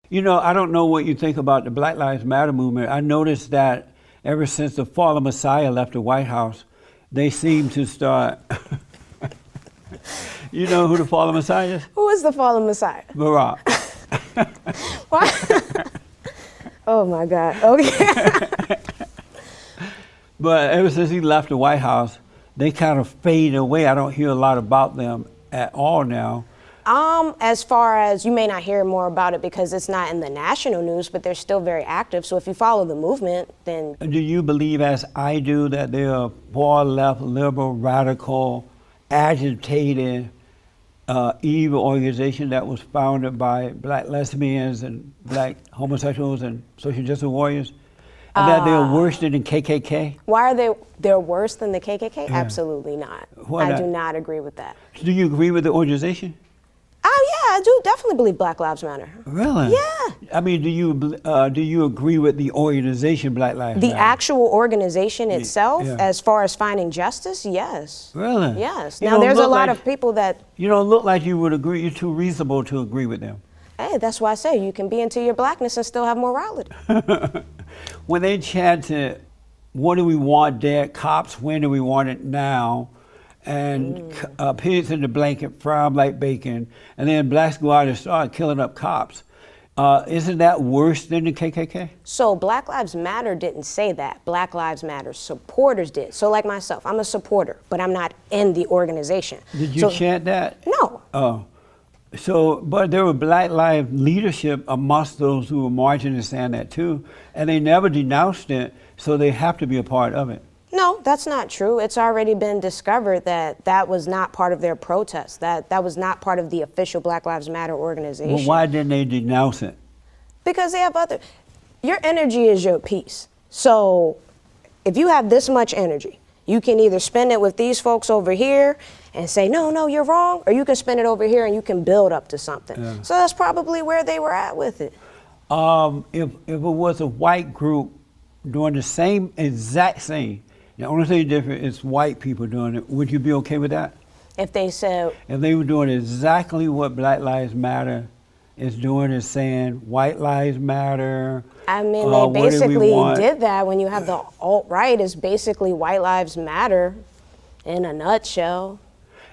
You know, I don't know what you think about the Black Lives Matter movement. I noticed that ever since the fallen Messiah left the White House, they seem to start. You know who the fallen Messiah is? Who is the fallen Messiah? Barack. Why? Oh my God. Okay. But ever since he left the White House, they kind of faded away. I don't hear a lot about them at all now. As far as, you may not hear more about it because it's not in the national news, but they're still very active. So if you follow the movement, then. Do you believe, as I do, that they're a far left, liberal, radical, agitated, evil organization that was founded by black lesbians and black homosexuals and social justice warriors? And that they're worse than the KKK? Why are they're worse than the KKK? Yeah. Absolutely not. Why I not? do not agree with that. Do you agree with the organization? Oh yeah, I do definitely believe Black Lives Matter. Really? Yeah. I mean, do you agree with the organization Black Lives Matter? The actual organization itself, Yeah. as far as finding justice, yes. Really? Yes. You Now don't there's a look lot like- of people that, You don't look like you would agree. You're too reasonable to agree with them. hey, that's why I say you can be into your blackness and still have morality. When they chanted, what do we want dead cops, when do we want it now? And pigs in the blanket, fried like bacon, and then blacks go out and start killing up cops. Isn't that worse than the KKK? So Black Lives Matter didn't say that. Black Lives Matter supporters did. So like myself, I'm a supporter, but I'm not in the organization. Did you So- chant that? No. Oh. So, but there were Black Lives leadership amongst those who were marching and saying that too, and they never denounced it, so they have to be a part of it. No, that's not true. It's already been discovered that that was not part of their protest. That was not part of the official Black Lives Matter organization. Well, why didn't they denounce it? Because they have other, your energy is your peace. So if you have this much energy, you can either spend it with these folks over here and say, no, you're wrong, or you can spend it over here and you can build up to something. Yeah. So that's probably where they were at with it. If it was a white group doing the exact same, the only thing different is white people doing it, would you be okay with that? If they said, If they were doing exactly what Black Lives Matter is doing, is saying white lives matter. I mean, they what do we basically want? did that when you have the alt-right is basically white lives matter in a nutshell.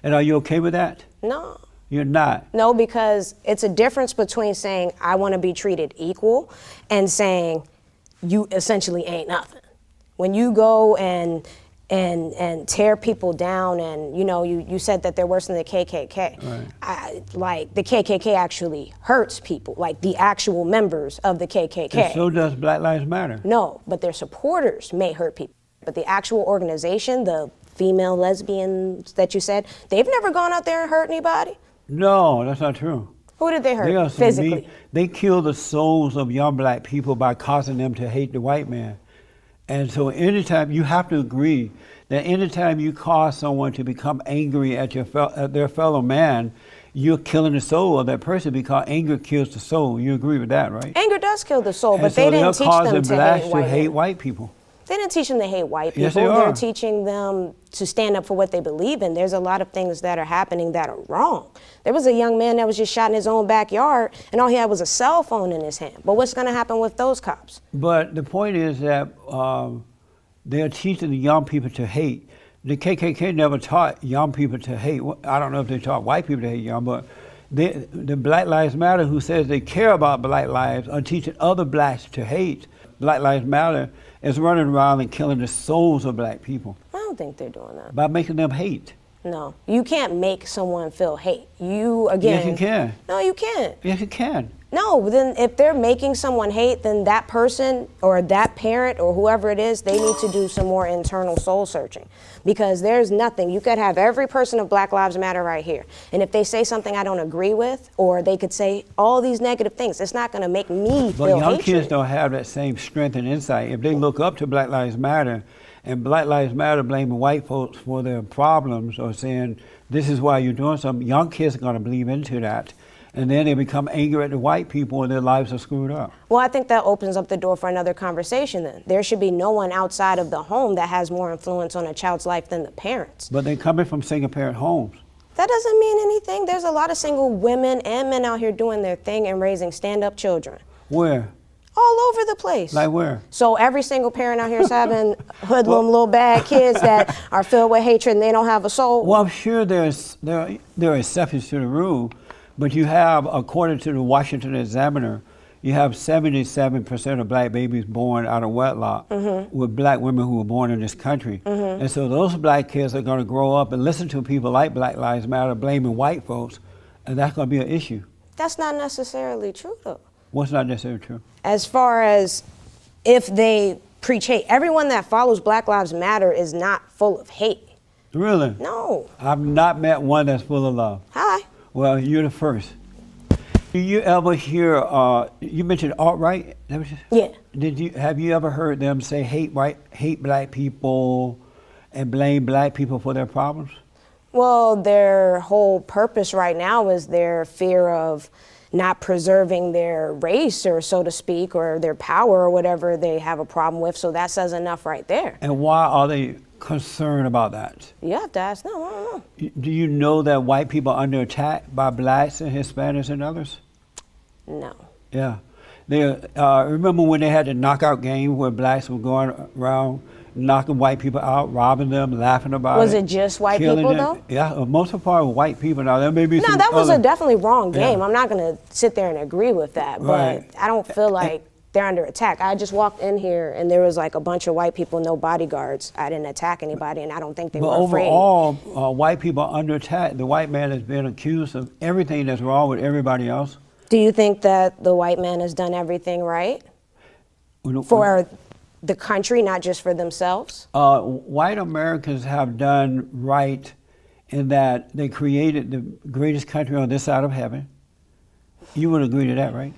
And are you okay with that? No. You're not. No, because it's a difference between saying I want to be treated equal and saying you essentially ain't nothing. When you go and tear people down, and you said that they're worse than the KKK. Right. Like the KKK actually hurts people, like the actual members of the KKK. And so does Black Lives Matter. No, but their supporters may hurt people. But the actual organization, the female lesbians that you said, they've never gone out there and hurt anybody. No, that's not true. Who did they hurt They are some physically? They kill the souls of young black people by causing them to hate the white man. And so anytime, you have to agree that anytime you cause someone to become angry at their fellow man, you're killing the soul of that person, because anger kills the soul. You agree with that, right? Anger does kill the soul, but And they so didn't they're teach them causing to blacks hate white white people. They didn't teach them to hate white people. Yes, they They're are. teaching them to stand up for what they believe in. There's a lot of things that are happening that are wrong. There was a young man that was just shot in his own backyard, and all he had was a cell phone in his hand. But what's going to happen with those cops? But the point is that they're teaching the young people to hate. The KKK never taught young people to hate. I don't know if they taught white people to hate young, but the Black Lives Matter, who says they care about black lives, are teaching other blacks to hate. Black Lives Matter is running around and killing the souls of black people I don't think they're doing that. by making them hate. No, you can't make someone feel hate. You, again. Yes, you can. No, you can't. Yes, you can. No, then if they're making someone hate, then that person or that parent or whoever it is, they need to do some more internal soul searching. Because there's nothing. You could have every person of Black Lives Matter right here. And if they say something I don't agree with, or they could say all these negative things, it's not going to make me But feel young hatred. kids don't have that same strength and insight. If they look up to Black Lives Matter, and Black Lives Matter blaming white folks for their problems or saying this is why you're doing something, young kids are going to believe into that. And then they become angry at the white people and their lives are screwed up. Well, I think that opens up the door for another conversation then. There should be no one outside of the home that has more influence on a child's life than the parents. But they're coming from single parent homes. That doesn't mean anything. There's a lot of single women and men out here doing their thing and raising stand-up children. Where? All over the place. Like where? So every single parent out here is having hoodlum little bad kids that are filled with hatred and they don't have a soul. Well, I'm sure there are exceptions to the rule, but you have, according to the Washington Examiner, you have 77% of black babies born out of wedlock with black women who were born in this country. And so those black kids are going to grow up and listen to people like Black Lives Matter blaming white folks, and that's going to be an issue. That's not necessarily true, though. What's not necessarily true? As far as if they preach hate, everyone that follows Black Lives Matter is not full of hate. Really? No. I've not met one that's full of love. Hi. Well, you're the first. Do you ever hear, you mentioned alt-right? Yeah. Have you ever heard them say hate black people and blame black people for their problems? Well, their whole purpose right now is their fear of not preserving their race, or so to speak, or their power, or whatever they have a problem with. So that says enough right there. And why are they concerned about that? You have to ask them. I don't know. Do you know that white people are under attack by blacks and Hispanics and others? No. Yeah. They remember when they had the knockout game where blacks were going around knocking white people out, robbing them, laughing about it. Was it just white killing people, them? though? Yeah, most of the part were white people. Now, there may be No, some that was other, a definitely wrong game. Yeah. I'm not going to sit there and agree with that, Right. but I don't feel like they're under attack. I just walked in here and there was like a bunch of white people, no bodyguards. I didn't attack anybody, and I don't think they But were afraid. overall, white people are under attack. The white man has been accused of everything that's wrong with everybody else. Do you think that the white man has done everything right for the country, not just for themselves? White Americans have done right in that they created the greatest country on this side of heaven. You would agree to that, right?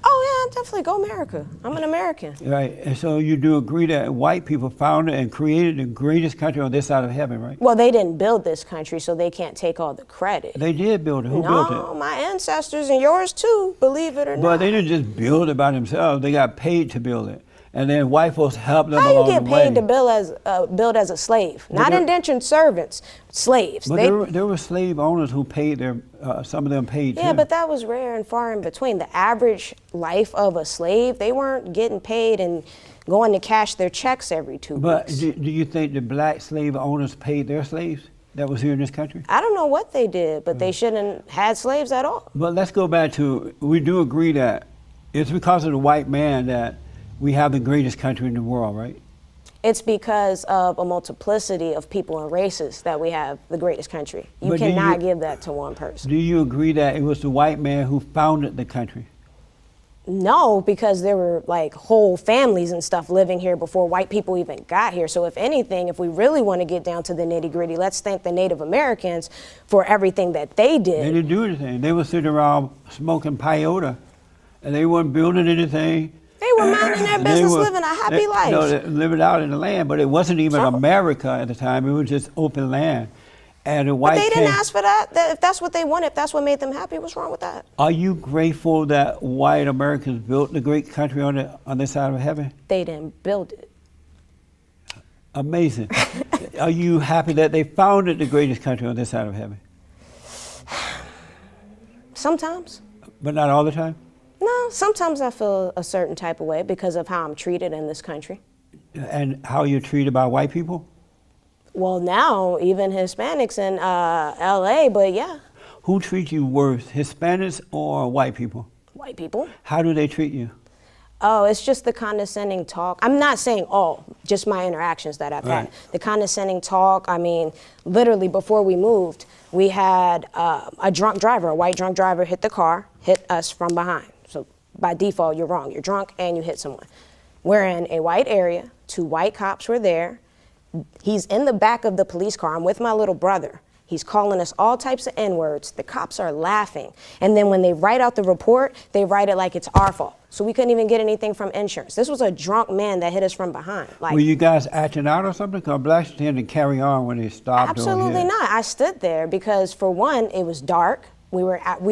Oh, yeah, definitely. Go America. I'm an American. Right, and so you do agree that white people founded and created the greatest country on this side of heaven, right? Well, they didn't build this country, so they can't take all the credit. They did build it. Who built it? No, my ancestors and yours too, believe it or not. But they didn't just build it by themselves. They got paid to build it. And then white folks helped them How you along get the way. paid to build as a slave? Not there- indentured servants, slaves. But there were slave owners who paid their, some of them paid Yeah, too. but that was rare and far in between. The average life of a slave, they weren't getting paid and going to cash their checks every 2 But weeks. do you think the black slave owners paid their slaves that was here in this country? I don't know what they did, but they shouldn't have had slaves at all. But let's go back to, we do agree that it's because of the white man that we have the greatest country in the world, right? It's because of a multiplicity of people and races that we have the greatest country. You But do cannot you- give that to one person. Do you agree that it was the white man who founded the country? No, because there were like whole families and stuff living here before white people even got here. So if anything, if we really want to get down to the nitty gritty, let's thank the Native Americans for everything that they They did. didn't do anything. They were sitting around smoking peyote, and they weren't building anything. They were minding their business, living a happy life. No, they living out in the land, but it wasn't even So- America at the time. It was just open land. And the But white they didn't came- ask for that. If that's what they wanted, if that's what made them happy, what's wrong with that? Are you grateful that white Americans built the great country on this side of heaven? They didn't build it. Amazing. Are you happy that they founded the greatest country on this side of heaven? Sometimes. But not all the time? No, sometimes I feel a certain type of way because of how I'm treated in this country. And how you're treated by white people? Well, now, even Hispanics in LA, but yeah, Who treats you worse, Hispanics or white people? white people. How do they treat you? Oh, it's just the condescending talk. I'm not saying all, just my interactions that I've Right. had. The condescending talk, I mean, literally before we moved, we had a drunk driver, a white drunk driver hit the car, hit us from behind. So by default, you're wrong. You're drunk and you hit someone. We're in a white area, 2 white cops were there. He's in the back of the police car. I'm with my little brother. He's calling us all types of N-words. The cops are laughing. And then when they write out the report, they write it like it's our fault. So we couldn't even get anything from insurance. This was a drunk man that hit us from behind. Like, Were you guys acting out or something? Because blacks tend to carry on when they stop. absolutely not. I stood there because, for one, it was dark. We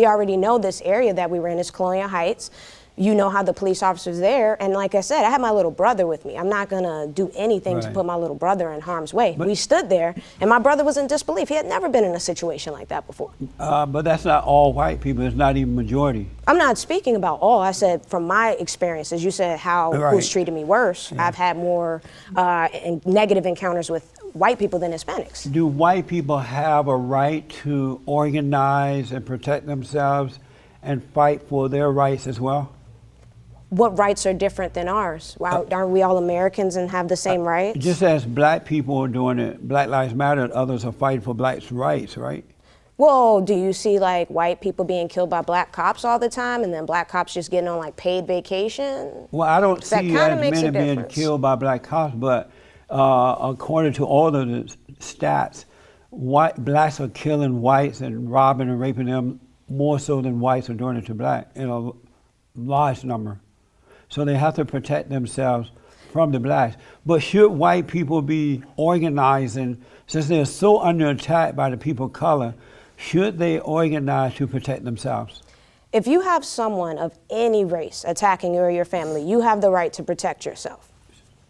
already know this area that we were in is Colonial Heights. you know how the police officer's there. And like I said, I had my little brother with me. I'm not going to do anything to Right. put my little brother in harm's way. But- We stood there, and my brother was in disbelief. He had never been in a situation like that before. But that's not all white people. It's not even majority. I'm not speaking about all. I said from my experiences. You said how Right. who's treated me worse. I've had more negative encounters with white people than Hispanics. Do white people have a right to organize and protect themselves and fight for their rights as well? What rights are different than ours? Well, aren't we all Americans and have the same rights? Just as black people are doing it, Black Lives Matter, others are fighting for blacks' rights, right? Well, do you see like white people being killed by black cops all the time, and then black cops just getting on like paid vacation? Well, I don't That see kinda as makes a many being difference. killed by black cops, but according to all of the stats, blacks are killing whites and robbing and raping them more so than whites are doing it to black in a large number. So they have to protect themselves from the blacks. But should white people be organizing, since they're so under attack by the people of color, should they organize to protect themselves? If you have someone of any race attacking you or your family, you have the right to protect yourself.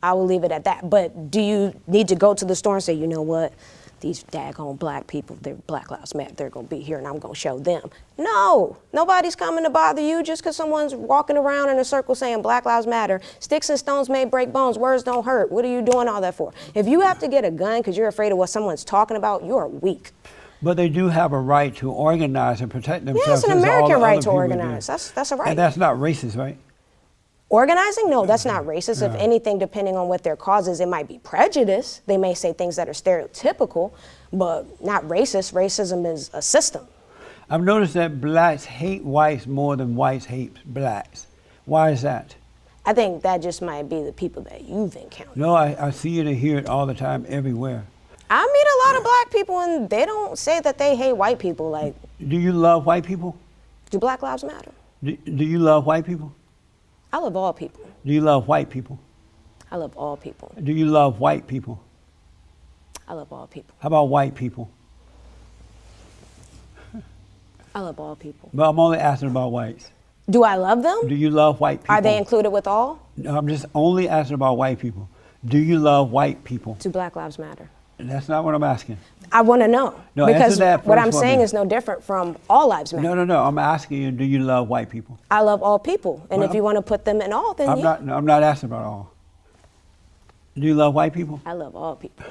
I will leave it at that. But do you need to go to the store and say, you know what? These daggone black people, they're Black Lives Matter, they're going to be here and I'm going to show them. No, nobody's coming to bother you just because someone's walking around in a circle saying Black Lives Matter. Sticks and stones may break bones, words don't hurt. What are you doing all that for? If you have to get a gun because you're afraid of what someone's talking about, you are weak. But they do have a right to organize and protect themselves. Yeah, it's an just as all American the right other to people do. organize. That's a right. And that's not racist, right? Organizing? No, that's not racist. If anything, depending on what their cause is, it might be prejudice. They may say things that are stereotypical, but not racist. Racism is a system. I've noticed that blacks hate whites more than whites hate blacks. Why is that? I think that just might be the people that you've encountered. No, I see it and hear it all the time, everywhere. I meet a lot of black people and they don't say that they hate white people. Like, Do you love white people? do Black Lives Matter? Do you love white people? I love all people. Do you love white people? I love all people. Do you love white people? I love all people. How about white people? I love all people. But I'm only asking about whites. Do I love them? Do you love white people? Are they included with all? No, I'm just only asking about white people. Do you love white people? Do Black Lives Matter? That's not what I'm asking. I want to know. No, because answer that what first I'm for saying me. is no different from all lives matter. No. I'm asking you, do you love white people? I love all people. And Well, if you want to put them in all, then I'm yeah. not asking about all. Do you love white people? I love all people.